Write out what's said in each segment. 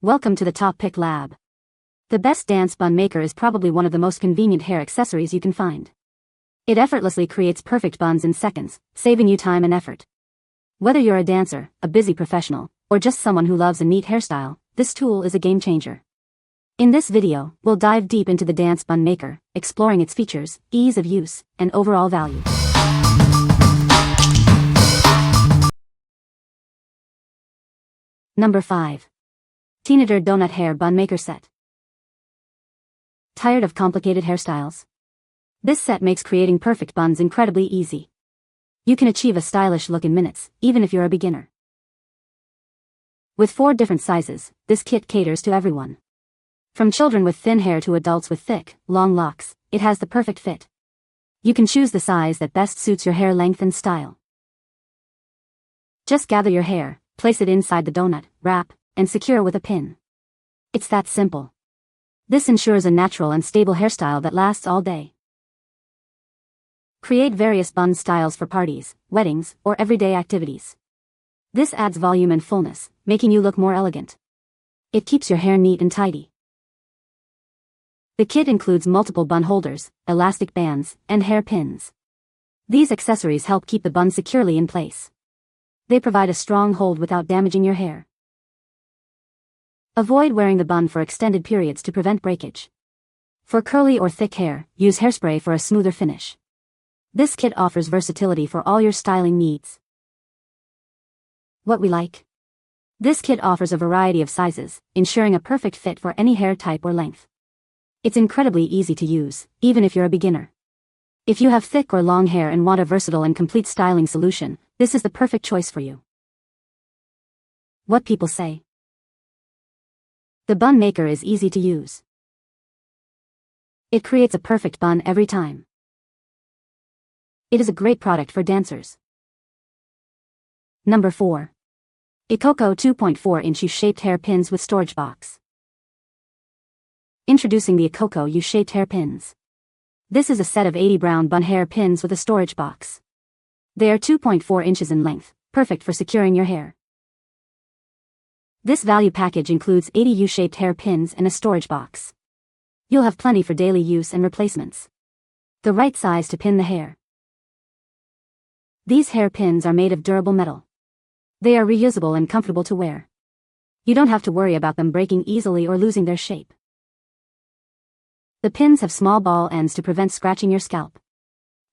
Welcome to the TopPick lab. The best Dance Bun Maker is probably one of the most convenient hair accessories you can find. It effortlessly creates perfect buns in seconds, saving you time and effort. Whether you're a dancer, a busy professional, or just someone who loves a neat hairstyle, this tool is a game changer. In this video, we'll dive deep into the Dance Bun Maker, exploring its features, ease of use, and overall value. Number 5. Teenitor Donut Hair Bun Maker Set. Tired of complicated hairstyles? This set makes creating perfect buns incredibly easy. You can achieve a stylish look in minutes, even if you're a beginner. With 4 different sizes, this kit caters to everyone. From children with thin hair to adults with thick, long locks, it has the perfect fit. You can choose the size that best suits your hair length and style. Just gather your hair, place it inside the donut, wrap, and secure with a pin. It's that simple. This ensures a natural and stable hairstyle that lasts all day. Create various bun styles for parties, weddings, or everyday activities. This adds volume and fullness, making you look more elegant. It keeps your hair neat and tidy. The kit includes multiple bun holders, elastic bands, and hair pins. These accessories help keep the bun securely in place. They provide a strong hold without damaging your hair. Avoid wearing the bun for extended periods to prevent breakage. For curly or thick hair, use hairspray for a smoother finish. This kit offers versatility for all your styling needs. What we like? This kit offers a variety of sizes, ensuring a perfect fit for any hair type or length. It's incredibly easy to use, even if you're a beginner. If you have thick or long hair and want a versatile and complete styling solution, this is the perfect choice for you. What people say. The Bun Maker is easy to use. It creates a perfect bun every time. It is a great product for dancers. Number 4. IKOCO 2.4-inch U-shaped hair pins with storage box. Introducing the IKOCO U-shaped hair pins. This is a set of 80 brown bun hair pins with a storage box. They are 2.4 inches in length, perfect for securing your hair. This value package includes 80 U-shaped hair pins and a storage box. You'll have plenty for daily use and replacements. The right size to pin the hair. These hair pins are made of durable metal. They are reusable and comfortable to wear. You don't have to worry about them breaking easily or losing their shape. The pins have small ball ends to prevent scratching your scalp.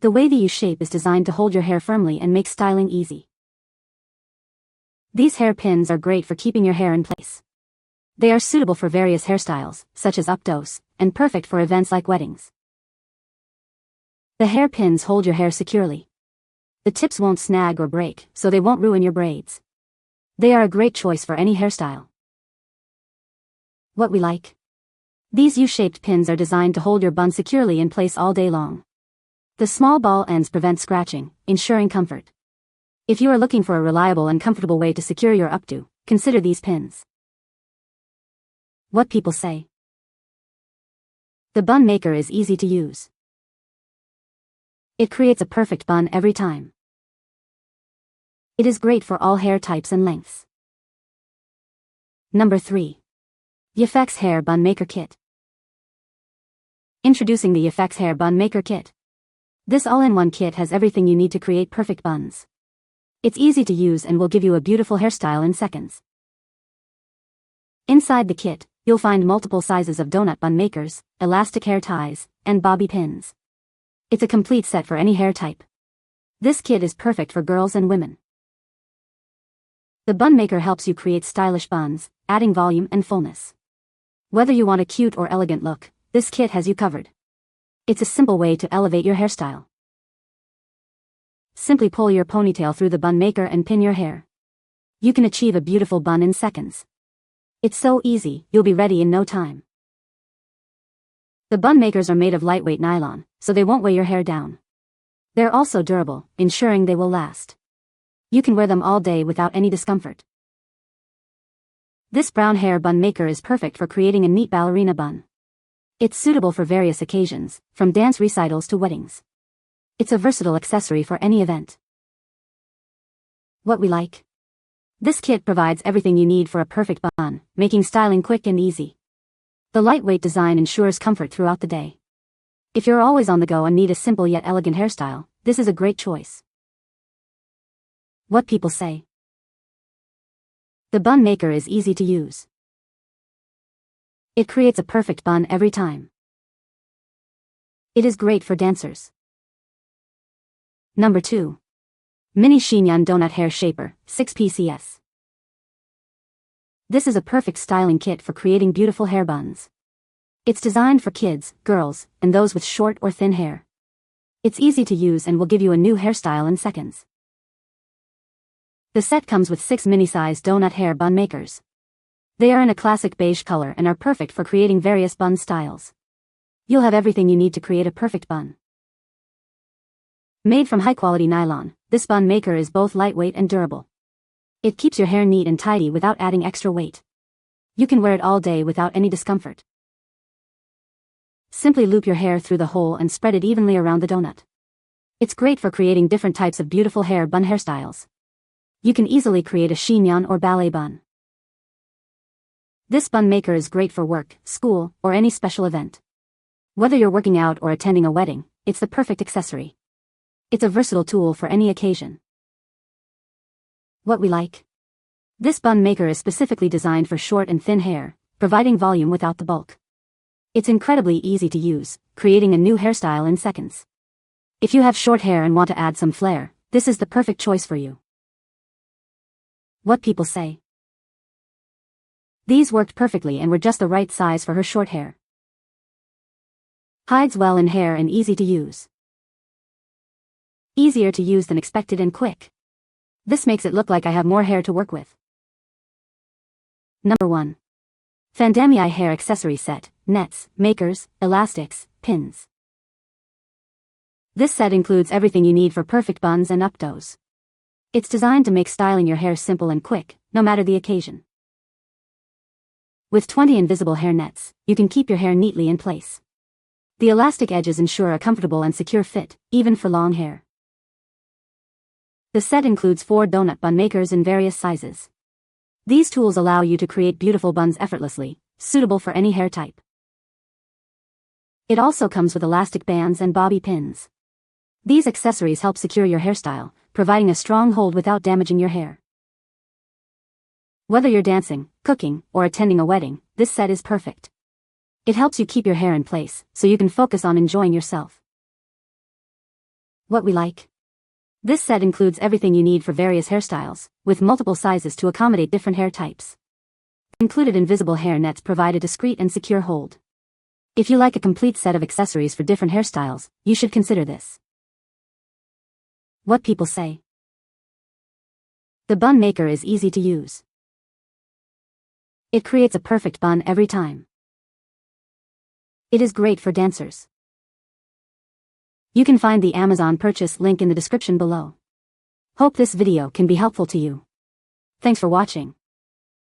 The way the U-shape is designed to hold your hair firmly and make styling easy. These hair pins are great for keeping your hair in place. They are suitable for various hairstyles, such as updos, and perfect for events like weddings. The hair pins hold your hair securely. The tips won't snag or break, so they won't ruin your braids. They are a great choice for any hairstyle. What we like? These U-shaped pins are designed to hold your bun securely in place all day long. The small ball ends prevent scratching, ensuring comfort. If you are looking for a reliable and comfortable way to secure your updo, consider these pins. What people say. The Bun Maker is easy to use. It creates a perfect bun every time. It is great for all hair types and lengths. Number 3. YaFex Hair Bun Maker Kit. Introducing the YaFex Hair Bun Maker Kit. This all-in-one kit has everything you need to create perfect buns. It's easy to use and will give you a beautiful hairstyle in seconds. Inside the kit, you'll find multiple sizes of donut bun makers, elastic hair ties, and bobby pins. It's a complete set for any hair type. This kit is perfect for girls and women. The Bun Maker helps you create stylish buns, adding volume and fullness. Whether you want a cute or elegant look, this kit has you covered. It's a simple way to elevate your hairstyle. Simply pull your ponytail through the Bun Maker and pin your hair. You can achieve a beautiful bun in seconds. It's so easy, you'll be ready in no time. The Bun Makers are made of lightweight nylon, so they won't weigh your hair down. They're also durable, ensuring they will last. You can wear them all day without any discomfort. This brown hair bun maker is perfect for creating a neat ballerina bun. It's suitable for various occasions, from dance recitals to weddings. It's a versatile accessory for any event. What we like? This kit provides everything you need for a perfect bun, making styling quick and easy. The lightweight design ensures comfort throughout the day. If you're always on the go and need a simple yet elegant hairstyle, this is a great choice. What people say. The Bun Maker is easy to use. It creates a perfect bun every time. It is great for dancers. Number 2. Mini Chignon Donut Hair Shaper, 6 pieces. This is a perfect styling kit for creating beautiful hair buns. It's designed for kids, girls, and those with short or thin hair. It's easy to use and will give you a new hairstyle in seconds. The set comes with 6 mini-sized donut hair bun makers. They are in a classic beige color and are perfect for creating various bun styles. You'll have everything you need to create a perfect bun. Made from high-quality nylon, this bun maker is both lightweight and durable. It keeps your hair neat and tidy without adding extra weight. You can wear it all day without any discomfort. Simply loop your hair through the hole and spread it evenly around the donut. It's great for creating different types of beautiful hair bun hairstyles. You can easily create a chignon or ballet bun. This bun maker is great for work, school, or any special event. Whether you're working out or attending a wedding, it's the perfect accessory. It's a versatile tool for any occasion. What we like. This bun maker is specifically designed for short and thin hair, providing volume without the bulk. It's incredibly easy to use, creating a new hairstyle in seconds. If you have short hair and want to add some flair, this is the perfect choice for you. What people say. These worked perfectly and were just the right size for her short hair. Hides well in hair and easy to use. Easier to use than expected and quick. This makes it look like I have more hair to work with. Number 1. FANDAMEI Hair Accessory Set, Nets, Makers, Elastics, Pins. This set includes everything you need for perfect buns and updos. It's designed to make styling your hair simple and quick, no matter the occasion. With 20 invisible hair nets, you can keep your hair neatly in place. The elastic edges ensure a comfortable and secure fit, even for long hair. The set includes 4 donut bun makers in various sizes. These tools allow you to create beautiful buns effortlessly, suitable for any hair type. It also comes with elastic bands and bobby pins. These accessories help secure your hairstyle, providing a strong hold without damaging your hair. Whether you're dancing, cooking, or attending a wedding, this set is perfect. It helps you keep your hair in place, so you can focus on enjoying yourself. What we like. This set includes everything you need for various hairstyles, with multiple sizes to accommodate different hair types. Included invisible hair nets provide a discreet and secure hold. If you like a complete set of accessories for different hairstyles, you should consider this. What people say. The bun maker is easy to use. It creates a perfect bun every time. It is great for dancers. You can find the Amazon purchase link in the description below. Hope this video can be helpful to you. Thanks for watching.